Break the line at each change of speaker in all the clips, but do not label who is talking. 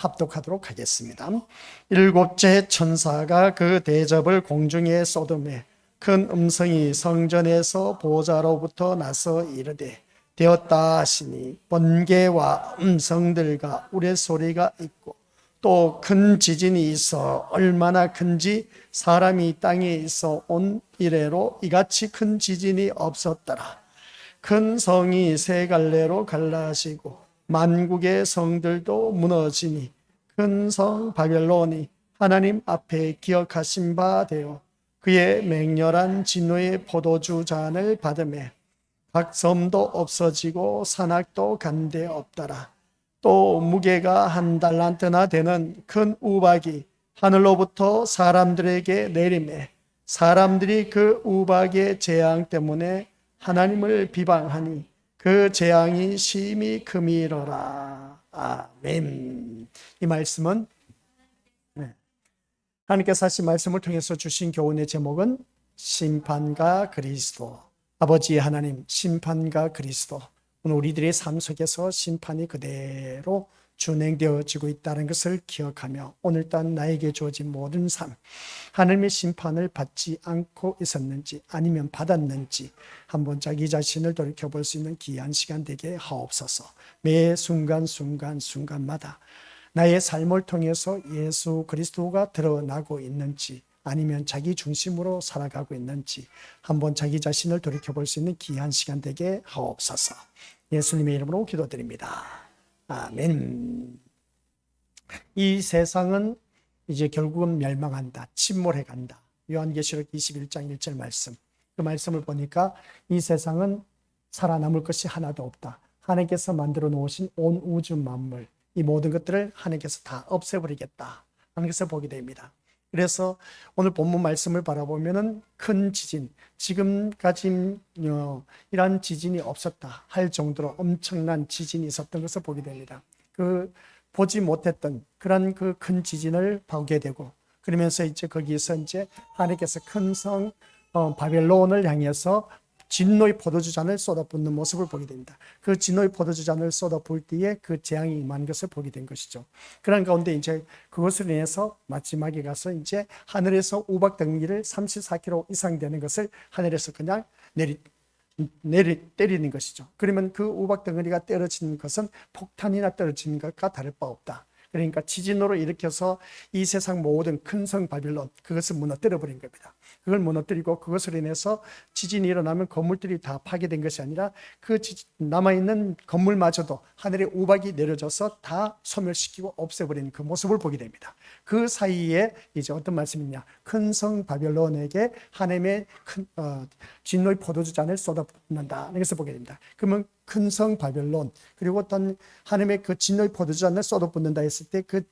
합독하도록 하겠습니다. 일곱째 천사가 그 대접을 공중에 쏟음에 큰 음성이 성전에서 보좌로부터 나서 이르되 되었다 하시니 번개와 음성들과 우레소리가 있고 또 큰 지진이 있어 얼마나 큰지 사람이 땅에 있어 온 이래로 이같이 큰 지진이 없었더라. 큰 성이 세 갈래로 갈라지고 만국의 성들도 무너지니 큰 성 바벨론이 하나님 앞에 기억하신 바 되어 그의 맹렬한 진노의 포도주 잔을 받으매 각 섬도 없어지고 산악도 간데 없더라. 또 무게가 한 달란트나 되는 큰 우박이 하늘로부터 사람들에게 내리매 사람들이 그 우박의 재앙 때문에 하나님을 비방하니 그 재앙이 심히 크미러라. 아멘. 이 말씀은 하나님께서 하신 말씀을 통해서 주신 교훈의 제목은 심판과 그리스도. 아버지 하나님, 심판과 그리스도. 오늘 우리들의 삶 속에서 심판이 그대로 준행되어지고 있다는 것을 기억하며 오늘 또한 나에게 주어진 모든 삶, 하나님의 심판을 받지 않고 있었는지 아니면 받았는지 한번 자기 자신을 돌이켜볼 수 있는 귀한 시간 되게 하옵소서. 매 순간마다 나의 삶을 통해서 예수 그리스도가 드러나고 있는지 아니면 자기 중심으로 살아가고 있는지 한번 자기 자신을 돌이켜볼 수 있는 귀한 시간 되게 하옵소서. 예수님의 이름으로 기도드립니다. 아멘. 이 세상은 이제 결국은 멸망한다. 침몰해 간다. 요한계시록 21장 1절 말씀. 그 말씀을 보니까 이 세상은 살아남을 것이 하나도 없다. 하나님께서 만들어 놓으신 온 우주 만물, 이 모든 것들을 하나님께서 다 없애버리겠다 하는 것을 보게 됩니다. 그래서 오늘 본문 말씀을 바라보면은 큰 지진, 지금까지 이러한 지진이 없었다 할 정도로 엄청난 지진이 있었던 것을 보게 됩니다. 그 보지 못했던 그런 그 큰 지진을 보게 되고 그러면서 이제 거기에서 이제 하나님께서 큰 성 바벨론을 향해서 진노의 포도주 잔을 쏟아붓는 모습을 보게 됩니다. 그 진노의 포도주 잔을 쏟아부을 때에 그 재앙이 임한 것을 보게 된 것이죠. 그런 가운데 이제 그것을 인해서 마지막에 가서 이제 하늘에서 우박 덩이를 34km 이상 되는 것을 하늘에서 그냥 때리는 것이죠. 그러면 그 우박 덩어리가 떨어지는 것은 폭탄이나 떨어지는 것과 다를 바 없다. 그러니까 지진으로 일으켜서 이 세상 모든 큰 성 바빌론 그것을 무너뜨려 버린 겁니다. 그걸 무너뜨리고 그것으로 인해서 지진이 일어나면 건물들이 다 파괴된 것이 아니라 그 남아있는 건물마저도 하늘에 우박이 내려져서 다 소멸시키고 없애버리는 그 모습을 보게 됩니다. 그 사이에 이제 어떤 말씀이냐, 큰 성 바벨론에게 하나님의 큰 진노의 포도주 잔을 쏟아붓는다 이것을 보게 됩니다. 그러면 큰 성 바벨론 그리고 어떤 하나님의 그 진노의 포도주 잔을 쏟아붓는다 했을 때 그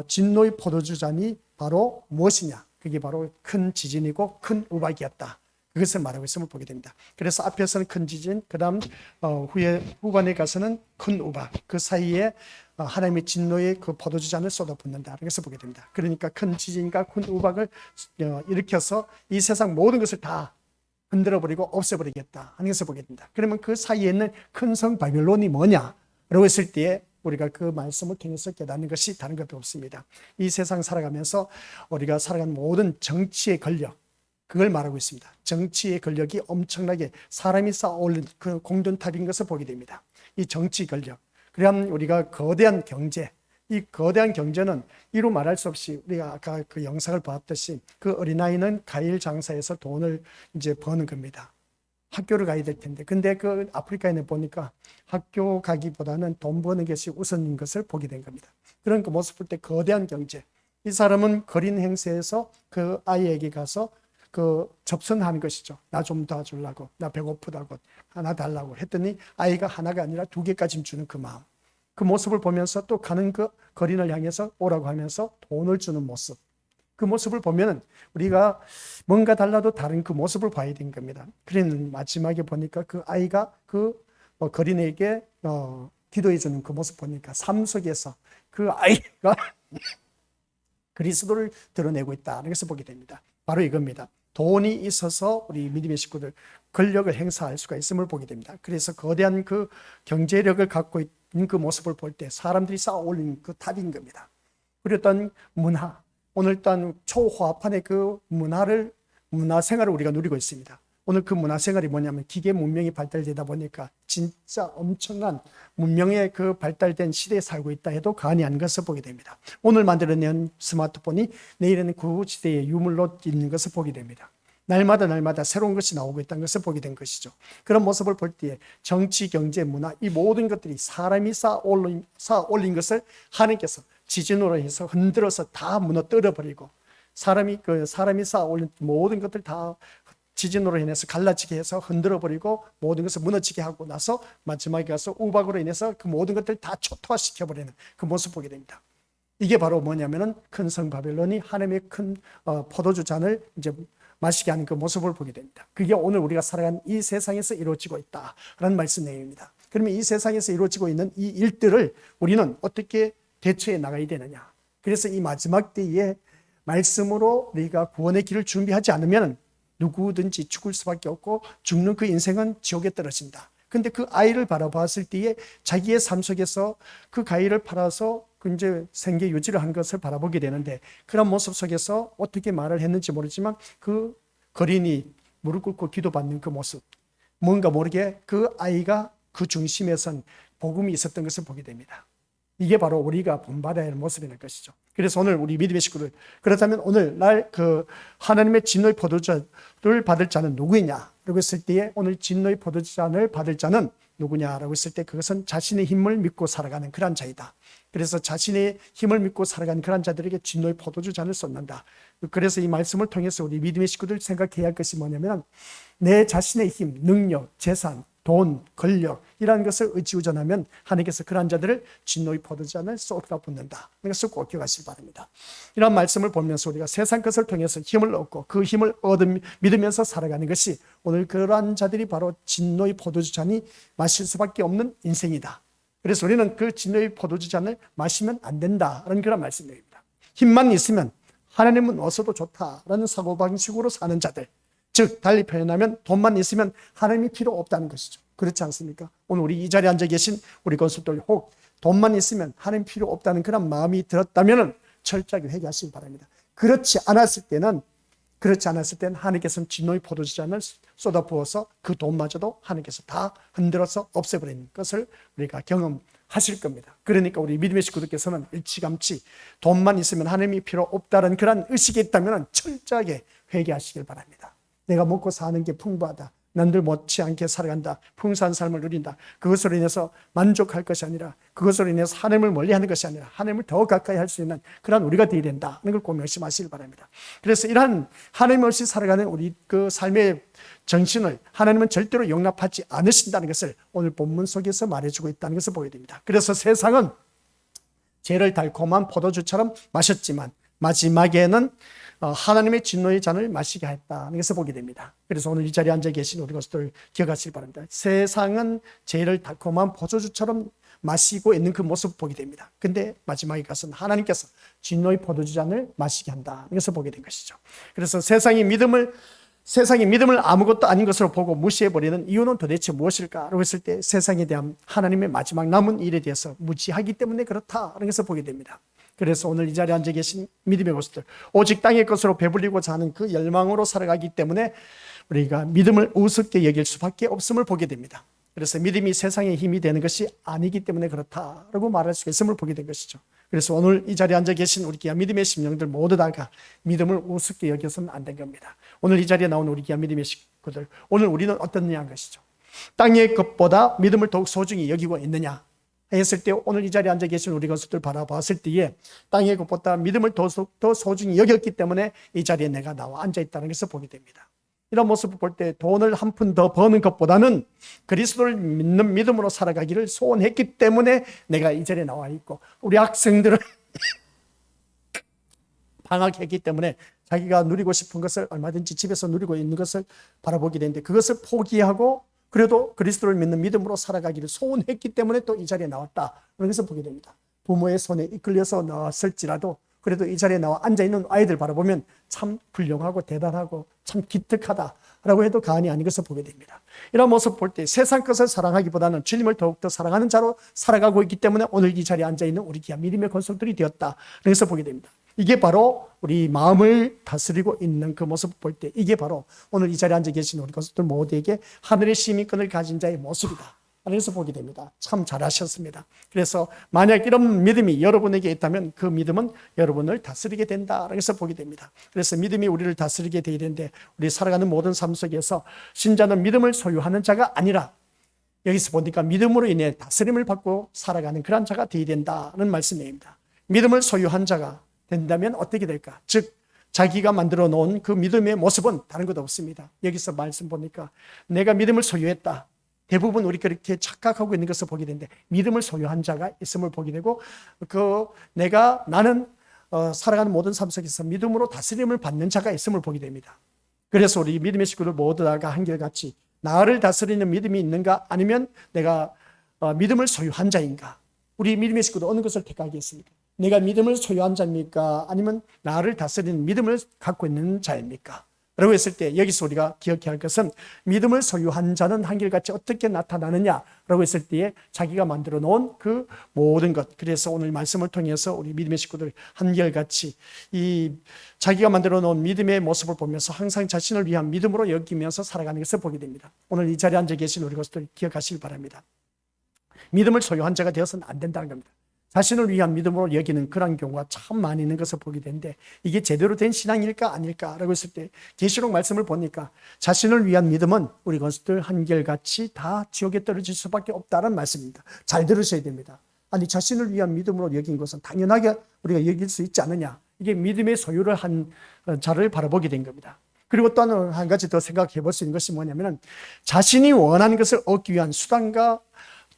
진노의 포도주 잔이 바로 무엇이냐? 그게 바로 큰 지진이고 큰 우박이었다. 그것을 말하고 있음을 보게 됩니다. 그래서 앞에서는 큰 지진, 그 다음 후반에 가서는 큰 우박, 그 사이에 하나님의 진노의 그 포도주 잔을 쏟아붓는다. 그것을 보게 됩니다. 그러니까 큰 지진과 큰 우박을 일으켜서 이 세상 모든 것을 다 흔들어버리고 없애버리겠다 하는 것을 보게 됩니다. 그러면 그 사이에 있는 큰 성 바빌론이 뭐냐라고 했을 때에 우리가 그 말씀을 통해서 깨닫는 것이 다른 것도 없습니다. 이 세상 살아가면서 우리가 살아가는 모든 정치의 권력, 그걸 말하고 있습니다. 정치의 권력이 엄청나게 사람이 쌓아올린 그 공든탑인 것을 보게 됩니다. 이 정치 권력. 그러면 우리가 거대한 경제, 이 거대한 경제는 이루 말할 수 없이 우리가 아까 그 영상을 봤듯이 그 어린아이는 과일 장사해서 돈을 이제 버는 겁니다. 학교를 가야 될 텐데. 근데 그 아프리카에 보니까 학교 가기보다는 돈 버는 것이 우선인 것을 보게 된 겁니다. 그런 그 모습 볼 때 거대한 경제. 이 사람은 거린 행세에서 그 아이에게 가서 그 접선하는 것이죠. 나 좀 도와주려고, 나 배고프다고, 하나 달라고 했더니 아이가 하나가 아니라 2개까지 주는 그 마음. 그 모습을 보면서 또 가는 그 거린을 향해서 오라고 하면서 돈을 주는 모습. 그 모습을 보면 우리가 뭔가 달라도 다른 그 모습을 봐야 되는 겁니다. 그러는 마지막에 보니까 그 아이가 그 거린에게 기도해 주는 그 모습 보니까 삶 속에서 그 아이가 그리스도를 드러내고 있다는 것을 보게 됩니다. 바로 이겁니다. 돈이 있어서 우리 믿음의 식구들 권력을 행사할 수가 있음을 보게 됩니다. 그래서 거대한 그 경제력을 갖고 그 모습을 볼 때 사람들이 쌓아 올린 그 탑인 겁니다. 그리고 어떤 문화, 오늘 어떤 초호화판의 그 문화 생활을 우리가 누리고 있습니다. 오늘 그 문화 생활이 뭐냐면 기계 문명이 발달되다 보니까 진짜 엄청난 문명의 그 발달된 시대에 살고 있다 해도 과언이 아닌 것을 보게 됩니다. 오늘 만들어낸 스마트폰이 내일에는 그 시대의 유물로 있는 것을 보게 됩니다. 날마다 새로운 것이 나오고 있다는 것을 보게 된 것이죠. 그런 모습을 볼 때에 정치, 경제, 문화 이 모든 것들이 사람이 쌓아 올린 것을 하나님께서 지진으로 해서 흔들어서 다 무너뜨려 버리고 사람이 쌓아 올린 모든 것들 다 지진으로 인해서 갈라지게 해서 흔들어 버리고 모든 것을 무너지게 하고 나서 마지막에 가서 우박으로 인해서 그 모든 것들 다 초토화시켜 버리는 그 모습을 보게 됩니다. 이게 바로 뭐냐면은 큰 성 바벨론이 하나님의 큰 포도주 잔을 이제 마시게 하는 그 모습을 보게 됩니다. 그게 오늘 우리가 살아가는 이 세상에서 이루어지고 있다라는 말씀 내용입니다. 그러면 이 세상에서 이루어지고 있는 이 일들을 우리는 어떻게 대처해 나가야 되느냐. 그래서 이 마지막 때에 말씀으로 우리가 구원의 길을 준비하지 않으면 누구든지 죽을 수밖에 없고 죽는 그 인생은 지옥에 떨어진다. 근데 그 아이를 바라봤을 때에 자기의 삶 속에서 그 가위를 팔아서 이제 생계 유지를 한 것을 바라보게 되는데 그런 모습 속에서 어떻게 말을 했는지 모르지만 그 거린이 무릎 꿇고 기도받는 그 모습, 뭔가 모르게 그 아이가 그 중심에 선 복음이 있었던 것을 보게 됩니다. 이게 바로 우리가 본받아야 할 모습인 것이죠. 그래서 오늘 우리 믿음의 식구들, 그렇다면 오늘날 그 하나님의 진노의 포도주를 받을 자는 누구이냐? 라고 했을 때에 오늘 진노의 포도주잔을 받을 자는 누구냐라고 했을 때 그것은 자신의 힘을 믿고 살아가는 그런 자이다. 그래서 자신의 힘을 믿고 살아가는 그런 자들에게 진노의 포도주 잔을 쏟는다. 그래서 이 말씀을 통해서 우리 믿음의 식구들 생각해야 할 것이 뭐냐면 내 자신의 힘, 능력, 재산, 돈, 권력 이라는 것을 의지우전하면 하나님께서 그런 자들을 진노의 포도주잔을 쏟아붓는다. 이것을 꼭 기억하시기 바랍니다. 이런 말씀을 보면서 우리가 세상 것을 통해서 힘을 얻고 그 힘을 믿으면서 살아가는 것이 오늘 그러한 자들이 바로 진노의 포도주잔이 마실 수밖에 없는 인생이다. 그래서 우리는 그 진노의 포도주잔을 마시면 안 된다라는 그런 말씀입니다. 힘만 있으면 하나님은 없어도 좋다라는 사고방식으로 사는 자들, 즉 달리 표현하면 돈만 있으면 하나님이 필요 없다는 것이죠. 그렇지 않습니까? 오늘 우리 이 자리에 앉아 계신 우리 건수들 혹 돈만 있으면 하나님 필요 없다는 그런 마음이 들었다면 철저하게 회개하시기 바랍니다. 그렇지 않았을 때는 하나님께서는 진노의 포도주잔을 쏟아부어서 그 돈마저도 하나님께서 다 흔들어서 없애버리는 것을 우리가 경험하실 겁니다. 그러니까 우리 믿음의 식구들께서는 일찌감치 돈만 있으면 하나님이 필요 없다는 그런 의식이 있다면 철저하게 회개하시길 바랍니다. 내가 먹고 사는 게 풍부하다. 남들 못지않게 살아간다. 풍성한 삶을 누린다. 그것으로 인해서 만족할 것이 아니라 그것으로 인해서 하나님을 멀리하는 것이 아니라 하나님을 더 가까이 할 수 있는 그런 우리가 되어야 된다는 걸 꼭 명심하시길 바랍니다. 그래서 이러한 하나님 없이 살아가는 우리 그 삶의 정신을 하나님은 절대로 용납하지 않으신다는 것을 오늘 본문 속에서 말해주고 있다는 것을 보게 됩니다. 그래서 세상은 죄를 달콤한 포도주처럼 마셨지만 마지막에는 하나님의 진노의 잔을 마시게 했다는 것을 보게 됩니다. 그래서 오늘 이 자리에 앉아 계신 우리 것들 기억하시기 바랍니다. 세상은 죄를 달콤한 포도주처럼 마시고 있는 그 모습을 보게 됩니다. 근데 마지막에 가서는 하나님께서 진노의 포도주 잔을 마시게 한다는 것을 보게 된 것이죠. 그래서 세상이 믿음을 아무것도 아닌 것으로 보고 무시해버리는 이유는 도대체 무엇일까라고 했을 때 세상에 대한 하나님의 마지막 남은 일에 대해서 무지하기 때문에 그렇다는 것을 보게 됩니다. 그래서 오늘 이 자리에 앉아 계신 믿음의 모습들, 오직 땅의 것으로 배불리고자 하는 그 열망으로 살아가기 때문에 우리가 믿음을 우습게 여길 수밖에 없음을 보게 됩니다. 그래서 믿음이 세상의 힘이 되는 것이 아니기 때문에 그렇다라고 말할 수 있음을 보게 된 것이죠. 그래서 오늘 이 자리에 앉아 계신 우리 귀한 믿음의 심령들 모두 다가 믿음을 우습게 여겨서는 안 된 겁니다. 오늘 이 자리에 나온 우리 귀한 믿음의 식구들, 오늘 우리는 어떻느냐 한 것이죠. 땅의 것보다 믿음을 더욱 소중히 여기고 있느냐 했을 때 오늘 이 자리에 앉아 계신 우리 것들 바라봤을 때에 땅의 것보다 믿음을 더 소중히 여겼기 때문에 이 자리에 내가 나와 앉아 있다는 것을 보게 됩니다. 이런 모습을 볼 때 돈을 한 푼 더 버는 것보다는 그리스도를 믿는 믿음으로 살아가기를 소원했기 때문에 내가 이 자리에 나와 있고, 우리 학생들은 방학했기 때문에 자기가 누리고 싶은 것을 얼마든지 집에서 누리고 있는 것을 바라보게 되는데 그것을 포기하고 그래도 그리스도를 믿는 믿음으로 살아가기를 소원했기 때문에 또 이 자리에 나왔다. 그런 것을 보게 됩니다. 부모의 손에 이끌려서 나왔을지라도 그래도 이 자리에 나와 앉아있는 아이들 바라보면 참 훌륭하고 대단하고 참 기특하다라고 해도 과언이 아닌 것을 보게 됩니다. 이런 모습 볼 때 세상 것을 사랑하기보다는 주님을 더욱더 사랑하는 자로 살아가고 있기 때문에 오늘 이 자리에 앉아있는 우리 귀한 믿음의 권속들이 되었다. 그래서 보게 됩니다. 이게 바로 우리 마음을 다스리고 있는 그 모습을 볼 때 이게 바로 오늘 이 자리에 앉아 계신 우리 권속들 모두에게 하늘의 시민권을 가진 자의 모습이다. 그래서 보게 됩니다. 참 잘하셨습니다. 그래서 만약 이런 믿음이 여러분에게 있다면 그 믿음은 여러분을 다스리게 된다. 그래서 보게 됩니다. 그래서 믿음이 우리를 다스리게 되어야 되는데 우리 살아가는 모든 삶 속에서 신자는 믿음을 소유하는 자가 아니라 여기서 보니까 믿음으로 인해 다스림을 받고 살아가는 그런 자가 되어야 된다는 말씀입니다. 믿음을 소유한 자가 된다면 어떻게 될까? 즉 자기가 만들어 놓은 그 믿음의 모습은 다른 것 없습니다. 여기서 말씀 보니까 내가 믿음을 소유했다. 대부분 우리 그렇게 착각하고 있는 것을 보게 되는데 믿음을 소유한 자가 있음을 보게 되고 나는 살아가는 모든 삶 속에서 믿음으로 다스림을 받는 자가 있음을 보게 됩니다. 그래서 우리 믿음의 식구들 모두 다가 한결같이 나를 다스리는 믿음이 있는가 아니면 내가 믿음을 소유한 자인가? 우리 믿음의 식구들 어느 것을 택하겠습니까? 내가 믿음을 소유한 자입니까? 아니면 나를 다스리는 믿음을 갖고 있는 자입니까? 라고 했을 때 여기서 우리가 기억해야 할 것은 믿음을 소유한 자는 한결같이 어떻게 나타나느냐라고 했을 때에 자기가 만들어 놓은 그 모든 것. 그래서 오늘 말씀을 통해서 우리 믿음의 식구들 한결같이 이 자기가 만들어 놓은 믿음의 모습을 보면서 항상 자신을 위한 믿음으로 여기면서 살아가는 것을 보게 됩니다. 오늘 이 자리에 앉아 계신 우리 것들 기억하시기 바랍니다. 믿음을 소유한 자가 되어서는 안 된다는 겁니다. 자신을 위한 믿음으로 여기는 그런 경우가 참 많이 있는 것을 보게 되는데 이게 제대로 된 신앙일까 아닐까라고 했을 때 계시록 말씀을 보니까 자신을 위한 믿음은 우리 것들 한결같이 다 지옥에 떨어질 수밖에 없다는 말씀입니다. 잘 들으셔야 됩니다. 아니 자신을 위한 믿음으로 여긴 것은 당연하게 우리가 여길 수 있지 않느냐. 이게 믿음의 소유를 한 자를 바라보게 된 겁니다. 그리고 또 한 가지 더 생각해 볼 수 있는 것이 뭐냐면 자신이 원하는 것을 얻기 위한 수단과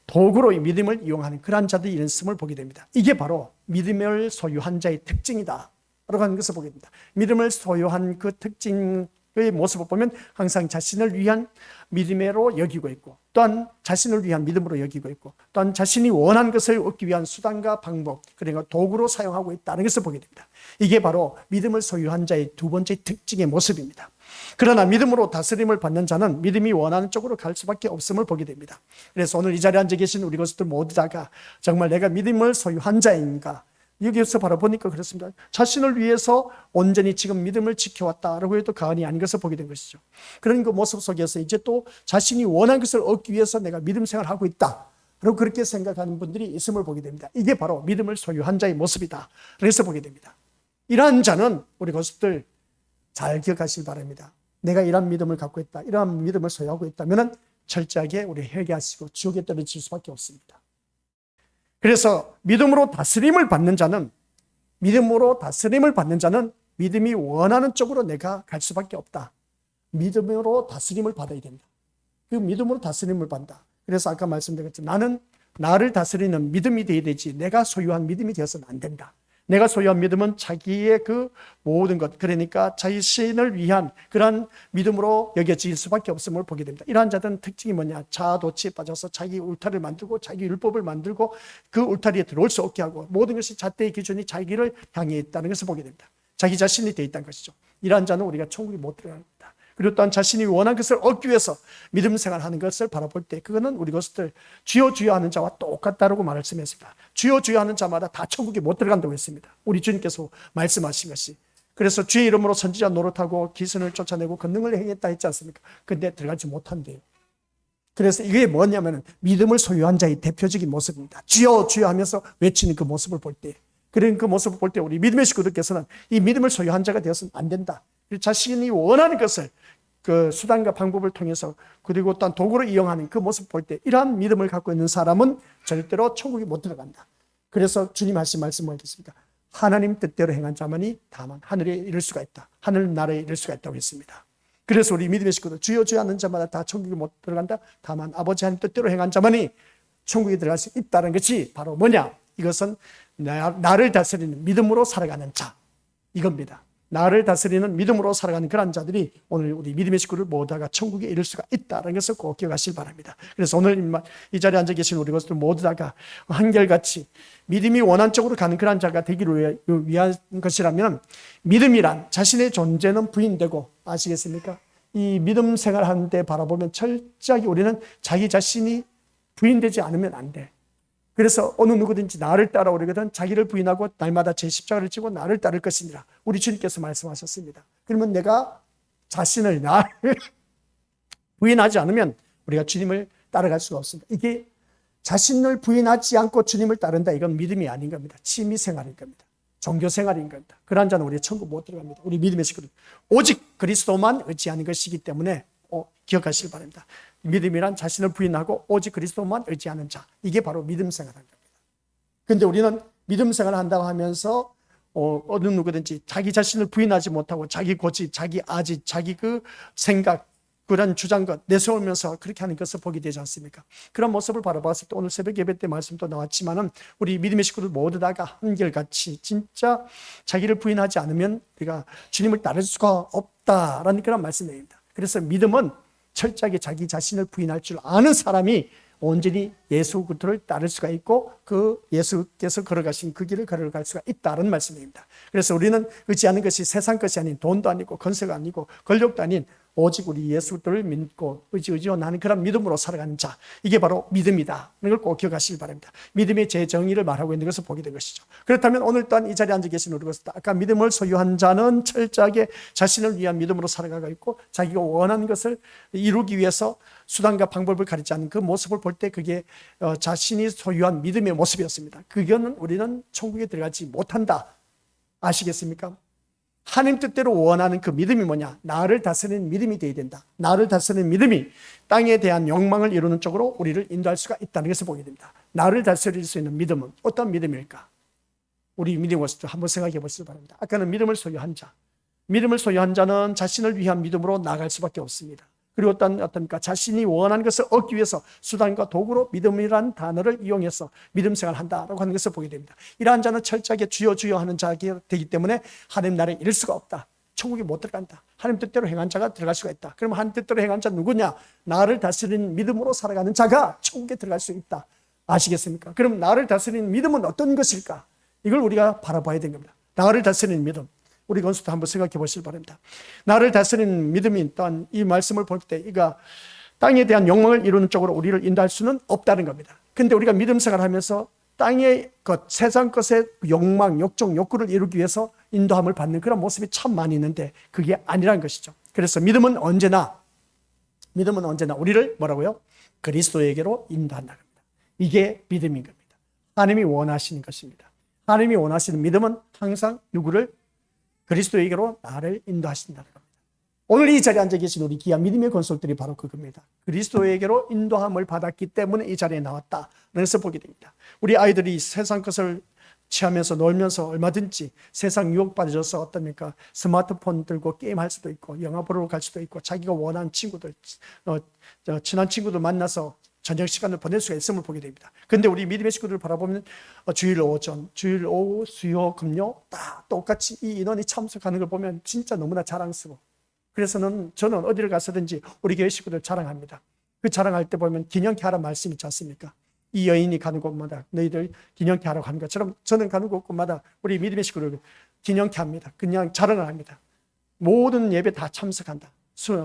도구로 믿음을 이용하는 그러한 자들이 있음을 보게 됩니다. 이게 바로 믿음을 소유한 자의 특징이다 라고 하는 것을 보게 됩니다. 믿음을 소유한 그 특징의 모습을 보면 항상 자신을 위한 믿음으로 여기고 있고 또한 자신을 위한 믿음으로 여기고 있고 또한 자신이 원하는 것을 얻기 위한 수단과 방법 그러니까 도구로 사용하고 있다는 것을 보게 됩니다. 이게 바로 믿음을 소유한 자의 두 번째 특징의 모습입니다. 그러나 믿음으로 다스림을 받는 자는 믿음이 원하는 쪽으로 갈 수밖에 없음을 보게 됩니다. 그래서 오늘 이 자리에 앉아 계신 우리 것들 모두 다가 정말 내가 믿음을 소유한 자인가 여기서 바라보니까 그렇습니다. 자신을 위해서 온전히 지금 믿음을 지켜왔다라고 해도 과언이 아닌 것을 보게 된 것이죠. 그런 그 모습 속에서 이제 또 자신이 원하는 것을 얻기 위해서 내가 믿음 생활을 하고 있다. 그리고 그렇게 생각하는 분들이 있음을 보게 됩니다. 이게 바로 믿음을 소유한 자의 모습이다. 그래서 보게 됩니다. 이러한 자는 우리 것들 잘 기억하시기 바랍니다. 내가 이러한 믿음을 갖고 있다. 이러한 믿음을 소유하고 있다면 철저하게 우리 회개하시고 지옥에 떨어질 수밖에 없습니다. 그래서 믿음으로 다스림을 받는 자는 믿음이 원하는 쪽으로 내가 갈 수밖에 없다. 믿음으로 다스림을 받아야 된다. 그 믿음으로 다스림을 받는다. 그래서 아까 말씀드렸죠. 나는 나를 다스리는 믿음이 되어야 되지 내가 소유한 믿음이 되어서는 안 된다. 내가 소유한 믿음은 자기의 그 모든 것 그러니까 자신을 위한 그런 믿음으로 여겨질 수밖에 없음을 보게 됩니다. 이러한 자들은 특징이 뭐냐? 자아도취에 빠져서 자기 울타리를 만들고 자기 율법을 만들고 그 울타리에 들어올 수 없게 하고 모든 것이 잣대의 기준이 자기를 향해 있다는 것을 보게 됩니다. 자기 자신이 되어 있다는 것이죠. 이러한 자는 우리가 천국에 못 들어갑니다. 그리고 또한 자신이 원한 것을 얻기 위해서 믿음 생활하는 것을 바라볼 때 그거는 우리 것들 주여 주여 하는 자와 똑같다라고 말씀했습니다. 주여 주여 하는 자마다 다 천국에 못 들어간다고 했습니다. 우리 주님께서 말씀하신 것이. 그래서 주의 이름으로 선지자 노릇하고 기선을 쫓아내고 권능을 행했다 했지 않습니까? 근데 들어가지 못한대요. 그래서 이게 뭐냐면 믿음을 소유한 자의 대표적인 모습입니다. 주여 주여 하면서 외치는 그 모습을 볼 때 그런 그 모습을 볼 때 우리 믿음의 식구들께서는 이 믿음을 소유한 자가 되어서는 안 된다. 자신이 원하는 것을 그 수단과 방법을 통해서 그리고 또한 도구로 이용하는 그 모습 볼 때 이러한 믿음을 갖고 있는 사람은 절대로 천국에 못 들어간다. 그래서 주님 하신 말씀 뭐였습니까? 하나님 뜻대로 행한 자만이 다만 하늘에 이를 수가 있다. 하늘나라에 이를 수가 있다고 했습니다. 그래서 우리 믿음의 식구들 주여 주여 하는 자마다 다 천국에 못 들어간다. 다만 아버지 하나님 뜻대로 행한 자만이 천국에 들어갈 수 있다는 것이 바로 뭐냐? 이것은 나를 다스리는 믿음으로 살아가는 자 이겁니다. 나를 다스리는 믿음으로 살아가는 그런 자들이 오늘 우리 믿음의 식구를 모두가 천국에 이를 수가 있다는 것을 꼭 기억하시기 바랍니다. 그래서 오늘 이 자리에 앉아 계신 우리 것들 모두가 한결같이 믿음이 원한적으로 가는 그런 자가 되기를 위한 것이라면, 믿음이란 자신의 존재는 부인되고, 아시겠습니까? 이 믿음 생활하는 데 바라보면 철저하게 우리는 자기 자신이 부인되지 않으면 안 돼. 그래서 어느 누구든지 나를 따라오려거든 자기를 부인하고 날마다 제 십자가를 지고 나를 따를 것이니라. 우리 주님께서 말씀하셨습니다. 그러면 내가 자신을, 나를 부인하지 않으면 우리가 주님을 따라갈 수가 없습니다. 이게 자신을 부인하지 않고 주님을 따른다, 이건 믿음이 아닌 겁니다. 취미생활인 겁니다. 종교생활인 겁니다. 그러한 자는 우리 천국 못 들어갑니다. 우리 믿음의 식구들 오직 그리스도만 의지하는 것이기 때문에 기억하시기 바랍니다. 믿음이란 자신을 부인하고 오직 그리스도만 의지하는 자, 이게 바로 믿음 생활하는 겁니다. 그런데 우리는 믿음 생활을 한다고 하면서 어느 누구든지 자기 자신을 부인하지 못하고 자기 고집, 자기 아집, 자기 그 생각, 그런 주장것 내세우면서 그렇게 하는 것을 보게 되지 않습니까? 그런 모습을 바라봤을 때 오늘 새벽 예배 때 말씀도 나왔지만은 우리 믿음의 식구들 모두 다가 한결같이 진짜 자기를 부인하지 않으면 우리가 주님을 따를 수가 없다라는 그런 말씀입니다. 그래서 믿음은 철저하게 자기 자신을 부인할 줄 아는 사람이 온전히 예수 그리스도를 따를 수가 있고 그 예수께서 걸어가신 그 길을 걸어갈 수가 있다는 말씀입니다. 그래서 우리는 의지하는 것이 세상 것이 아닌 돈도 아니고 건세가 아니고 권력도 아닌 오직 우리 예수를 믿고 의지하는 그런 믿음으로 살아가는 자, 이게 바로 믿음이다. 이걸 꼭 기억하시기 바랍니다. 믿음의 제 정의를 말하고 있는 것을 보게 된 것이죠. 그렇다면 오늘 또한 이 자리에 앉아 계신 우리 것을 아까 믿음을 소유한 자는 철저하게 자신을 위한 믿음으로 살아가고 있고 자기가 원하는 것을 이루기 위해서 수단과 방법을 가리지 않는 그 모습을 볼 때 그게 자신이 소유한 믿음의 모습이었습니다. 그거는 우리는 천국에 들어가지 못한다. 아시겠습니까? 하나님 뜻대로 원하는 그 믿음이 뭐냐? 나를 다스리는 믿음이 되어야 된다. 나를 다스리는 믿음이 땅에 대한 욕망을 이루는 쪽으로 우리를 인도할 수가 있다는 것을 보게 됩니다. 나를 다스릴 수 있는 믿음은 어떤 믿음일까? 우리 믿음의 모습도 한번 생각해 보시기 바랍니다. 아까는 믿음을 소유한 자. 믿음을 소유한 자는 자신을 위한 믿음으로 나아갈 수밖에 없습니다. 그리고 어떤 자신이 원하는 것을 얻기 위해서 수단과 도구로 믿음이라는 단어를 이용해서 믿음 생활을 한다라고 하는 것을 보게 됩니다. 이러한 자는 철저하게 주여 주여 하는 자가 되기 때문에 하나님 나라에 이를 수가 없다. 천국에 못 들어간다. 하나님 뜻대로 행한 자가 들어갈 수가 있다. 그럼 하나님 뜻대로 행한 자 누구냐? 나를 다스리는 믿음으로 살아가는 자가 천국에 들어갈 수 있다. 아시겠습니까? 그럼 나를 다스리는 믿음은 어떤 것일까? 이걸 우리가 바라봐야 되는 겁니다. 나를 다스리는 믿음. 우리 건수도 한번 생각해 보시기 바랍니다. 나를 다스리는 믿음이 또한 이 말씀을 볼 때 이가 땅에 대한 욕망을 이루는 쪽으로 우리를 인도할 수는 없다는 겁니다. 그런데 우리가 믿음 생활을 하면서 땅의 것, 세상 것의 욕망, 욕정, 욕구를 이루기 위해서 인도함을 받는 그런 모습이 참 많이 있는데 그게 아니라는 것이죠. 그래서 믿음은 언제나 우리를 뭐라고요? 그리스도에게로 인도한다는 겁니다. 이게 믿음인 겁니다. 하나님이 원하시는 것입니다. 하나님이 원하시는 믿음은 항상 누구를? 그리스도에게로 나를 인도하신다는 겁니다. 오늘 이 자리에 앉아 계신 우리 귀한 믿음의 건설들이 바로 그겁니다. 그리스도에게로 인도함을 받았기 때문에 이 자리에 나왔다는 것을 보게 됩니다. 우리 아이들이 세상 것을 취하면서 놀면서 얼마든지 세상 유혹 빠져서 어떻습니까? 스마트폰 들고 게임할 수도 있고 영화 보러 갈 수도 있고 자기가 원하는 친구들, 친한 친구들 만나서 저녁 시간을 보낼 수가 있음을 보게 됩니다. 그런데 우리 믿음의 식구들을 바라보면 주일 오전, 주일 오후, 수요, 금요 다 똑같이 이 인원이 참석하는 걸 보면 진짜 너무나 자랑스러워. 그래서 저는 어디를 가서든지 우리 교회 식구들 자랑합니다. 그 자랑할 때 보면 기념케 하라는 말씀이 있지 않습니까? 이 여인이 가는 곳마다 너희들 기념케 하라고 하는 것처럼 저는 가는 곳마다 우리 믿음의 식구를 기념케 합니다. 그냥 자랑을 합니다. 모든 예배 다 참석한다.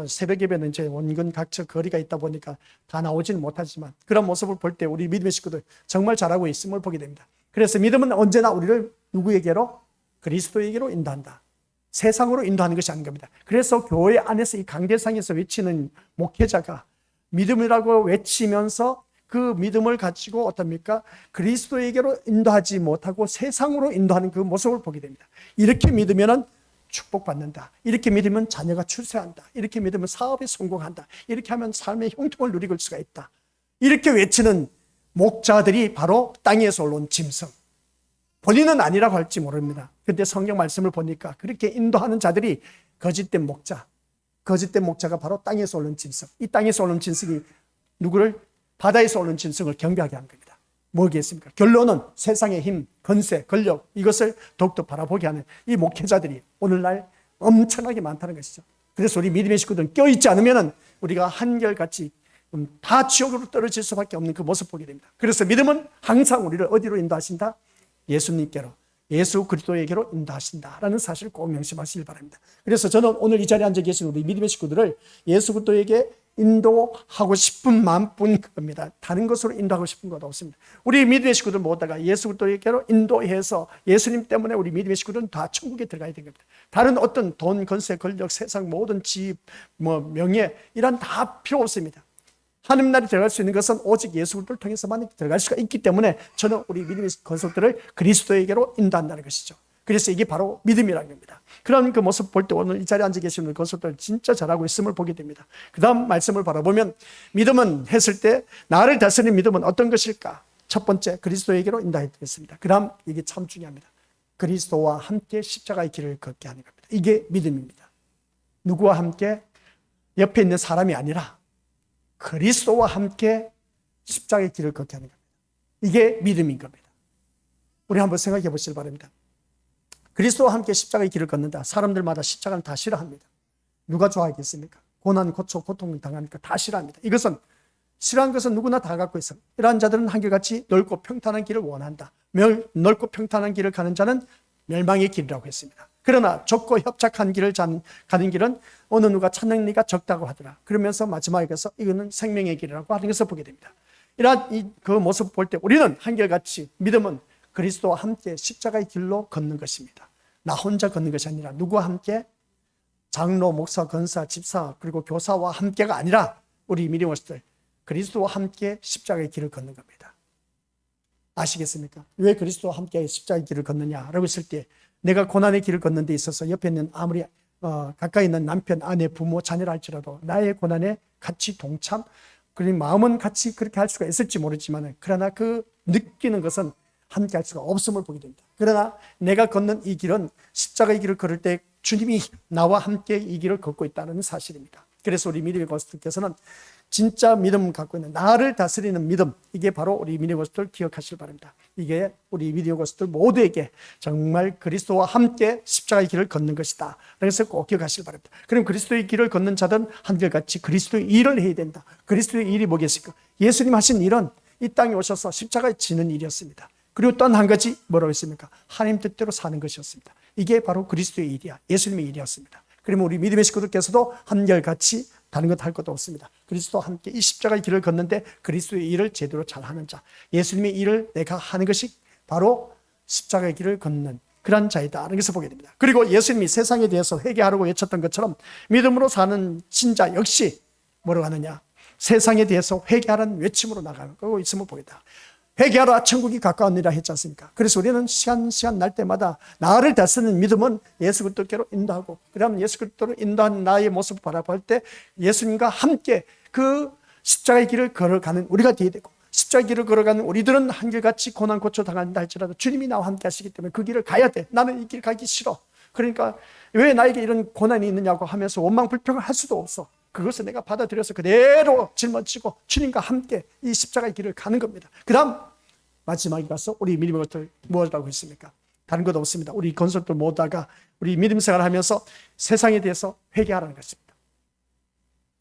새벽 예배는 이제 원근 각처 거리가 있다 보니까 다 나오지는 못하지만 그런 모습을 볼 때 우리 믿음의 식구들 정말 잘하고 있음을 보게 됩니다. 그래서 믿음은 언제나 우리를 누구에게로? 그리스도에게로 인도한다. 세상으로 인도하는 것이 아닌 겁니다. 그래서 교회 안에서 이 강대상에서 외치는 목회자가 믿음이라고 외치면서 그 믿음을 가지고 어떻습니까? 그리스도에게로 인도하지 못하고 세상으로 인도하는 그 모습을 보게 됩니다. 이렇게 믿으면은 축복받는다. 이렇게 믿으면 자녀가 출세한다. 이렇게 믿으면 사업에 성공한다. 이렇게 하면 삶의 형통을 누릴 수가 있다. 이렇게 외치는 목자들이 바로 땅에서 올라온 짐승. 본인은 아니라고 할지 모릅니다. 그런데 성경 말씀을 보니까 그렇게 인도하는 자들이 거짓된 목자. 거짓된 목자가 바로 땅에서 올라온 짐승. 이 땅에서 올라온 짐승이 누구를? 바다에서 올라온 짐승을 경배하게 한 겁니다. 뭐겠습니까? 결론은 세상의 힘, 권세, 권력 이것을 더욱더 바라보게 하는 이 목회자들이 오늘날 엄청나게 많다는 것이죠. 그래서 우리 믿음의 식구들은 껴있지 않으면 우리가 한결같이 다 지옥으로 떨어질 수밖에 없는 그 모습 보게 됩니다. 그래서 믿음은 항상 우리를 어디로 인도하신다? 예수님께로, 예수 그리스도에게로 인도하신다라는 사실을 꼭 명심하시길 바랍니다. 그래서 저는 오늘 이 자리에 앉아 계신 우리 믿음의 식구들을 예수 그리스도에게 인도하고 싶은 마음뿐 겁니다. 다른 것으로 인도하고 싶은 것 없습니다. 우리 믿음의 식구들 모두가 예수 그리스도에게로 인도해서 예수님 때문에 우리 믿음의 식구들은 다 천국에 들어가야 된 겁니다. 다른 어떤 돈, 권세, 권력, 세상 모든 지위, 명예 이런 다 필요 없습니다. 하나님 나라에 들어갈 수 있는 것은 오직 예수 그리스도를 통해서만 들어갈 수가 있기 때문에 저는 우리 믿음의 권속들을 그리스도에게로 인도한다는 것이죠. 그래서 이게 바로 믿음이라는 겁니다. 그런 그 모습 볼 때 오늘 이 자리에 앉아 계시는 권속들 진짜 잘하고 있음을 보게 됩니다. 그 다음 말씀을 바라보면 믿음은 했을 때 나를 다스리는 믿음은 어떤 것일까? 첫 번째 그리스도에게로 인도하겠습니다. 그 다음 이게 참 중요합니다. 그리스도와 함께 십자가의 길을 걷게 하는 겁니다. 이게 믿음입니다. 누구와 함께? 옆에 있는 사람이 아니라 그리스도와 함께 십자가의 길을 걷게 하는 겁니다. 이게 믿음인 겁니다. 우리 한번 생각해 보시기 바랍니다. 그리스도와 함께 십자가의 길을 걷는다. 사람들마다 십자가는 다 싫어합니다. 누가 좋아하겠습니까? 고난, 고초, 고통을 당하니까 다 싫어합니다. 이것은 싫어하는 것은 누구나 다 갖고 있어. 이러한 자들은 한결같이 넓고 평탄한 길을 원한다. 넓고 평탄한 길을 가는 자는 멸망의 길이라고 했습니다. 그러나 좁고 협착한 길을 가는 길은 어느 누가 찾는 이가 적다고 하더라. 그러면서 마지막에 가서 이거는 생명의 길이라고 하는 것을 보게 됩니다. 이러한 그 모습 볼 때 우리는 한결같이 믿음은 그리스도와 함께 십자가의 길로 걷는 것입니다. 나 혼자 걷는 것이 아니라 누구와 함께? 장로, 목사, 권사, 집사 그리고 교사와 함께가 아니라 우리 믿음원들 그리스도와 함께 십자가의 길을 걷는 겁니다. 아시겠습니까? 왜 그리스도와 함께 십자가의 길을 걷느냐라고 했을 때 내가 고난의 길을 걷는 데 있어서 옆에 있는 아무리 가까이 있는 남편, 아내, 부모, 자녀라 할지라도 나의 고난에 같이 동참, 그리고 마음은 같이 그렇게 할 수가 있을지 모르지만 그러나 그 느끼는 것은 함께 할 수가 없음을 보게 됩니다. 그러나 내가 걷는 이 길은 십자가의 길을 걸을 때 주님이 나와 함께 이 길을 걷고 있다는 사실입니다. 그래서 우리 믿음의 권속들께서는 진짜 믿음 갖고 있는 나를 다스리는 믿음, 이게 바로 우리 믿음의 권속들 기억하시길 바랍니다. 이게 우리 믿음의 권속들 모두에게 정말 그리스도와 함께 십자가의 길을 걷는 것이다. 그래서 꼭 기억하시길 바랍니다. 그럼 그리스도의 길을 걷는 자들은 한결같이 그리스도의 일을 해야 된다. 그리스도의 일이 뭐겠습니까? 예수님 하신 일은 이 땅에 오셔서 십자가에 지는 일이었습니다. 그리고 또 한 가지 뭐라고 했습니까? 하나님 뜻대로 사는 것이었습니다. 이게 바로 그리스도의 일이야. 예수님의 일이었습니다. 그러면 우리 믿음의 식구들께서도 한결같이 다른 것 할 것도 없습니다. 그리스도와 함께 이 십자가의 길을 걷는데 그리스도의 일을 제대로 잘하는 자, 예수님의 일을 내가 하는 것이 바로 십자가의 길을 걷는 그런 자이다 라는 것을 보게 됩니다. 그리고 예수님이 세상에 대해서 회개하라고 외쳤던 것처럼 믿음으로 사는 신자 역시 뭐라고 하느냐? 세상에 대해서 회개하라는 외침으로 나가고 있음을 보겠다. 회개하라 천국이 가까웠느니라 했지 않습니까? 그래서 우리는 시간 날 때마다 나를 다스리는 믿음은 예수 그리스도께로 인도하고, 그러면 예수 그리스도로 인도한 나의 모습을 바라볼 때 예수님과 함께 그 십자가의 길을 걸어가는 우리가 되어야 되고, 십자가의 길을 걸어가는 우리들은 한결같이 고난 고초 당한다 할지라도 주님이 나와 함께 하시기 때문에 그 길을 가야 돼. 나는 이 길 가기 싫어. 그러니까 왜 나에게 이런 고난이 있느냐고 하면서 원망 불평을 할 수도 없어. 그것을 내가 받아들여서 그대로 짊어지고 주님과 함께 이 십자가의 길을 가는 겁니다. 그 다음 마지막에 가서 우리 믿음의 것들 무엇이라고 했습니까? 다른 것 없습니다. 우리 건설들 모두가 우리 믿음 생활을 하면서 세상에 대해서 회개하라는 것입니다.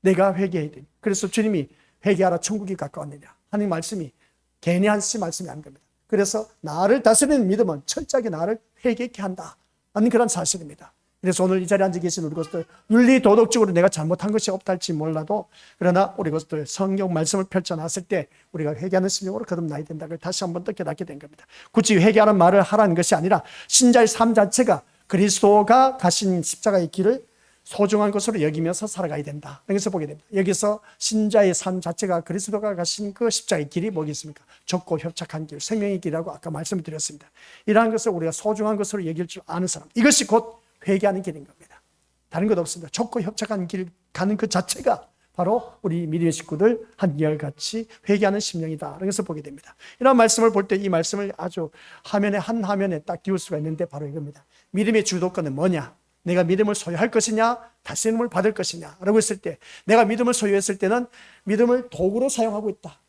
내가 회개해야 돼. 그래서 주님이 회개하라 천국이 가까웠느냐 하는 말씀이 괜히 하신 말씀이 아닌 겁니다. 그래서 나를 다스리는 믿음은 철저하게 나를 회개케 한다 하는 그런 사실입니다. 그래서 오늘 이 자리에 앉아 계신 우리 것들 윤리 도덕적으로 내가 잘못한 것이 없다 할지 몰라도, 그러나 우리 것들 성경 말씀을 펼쳐놨을 때 우리가 회개하는 심령으로 거듭나야 된다고 다시 한번 또 깨닫게 된 겁니다. 굳이 회개하는 말을 하라는 것이 아니라 신자의 삶 자체가 그리스도가 가신 십자가의 길을 소중한 것으로 여기면서 살아가야 된다. 여기서 보게 됩니다. 여기서 신자의 삶 자체가 그리스도가 가신 그 십자가의 길이 뭐겠습니까? 좁고 협착한 길, 생명의 길이라고 아까 말씀을 드렸습니다. 이러한 것을 우리가 소중한 것으로 여길 줄 아는 사람, 이것이 곧 회개하는 길인 겁니다. 다른 것 없습니다. 좁고 협착한 길 가는 그 자체가 바로 우리 믿음의 식구들 한결같이 회개하는 심령이다. 그런 것을 보게 됩니다. 이런 말씀을 볼 때 이 말씀을 아주 한 화면에 딱 띄울 수가 있는데 바로 이겁니다. 믿음의 주도권은 뭐냐? 내가 믿음을 소유할 것이냐, 다스림을 받을 것이냐 라고 했을 때, 내가 믿음을 소유했을 때는 믿음을 도구로 사용하고 있다.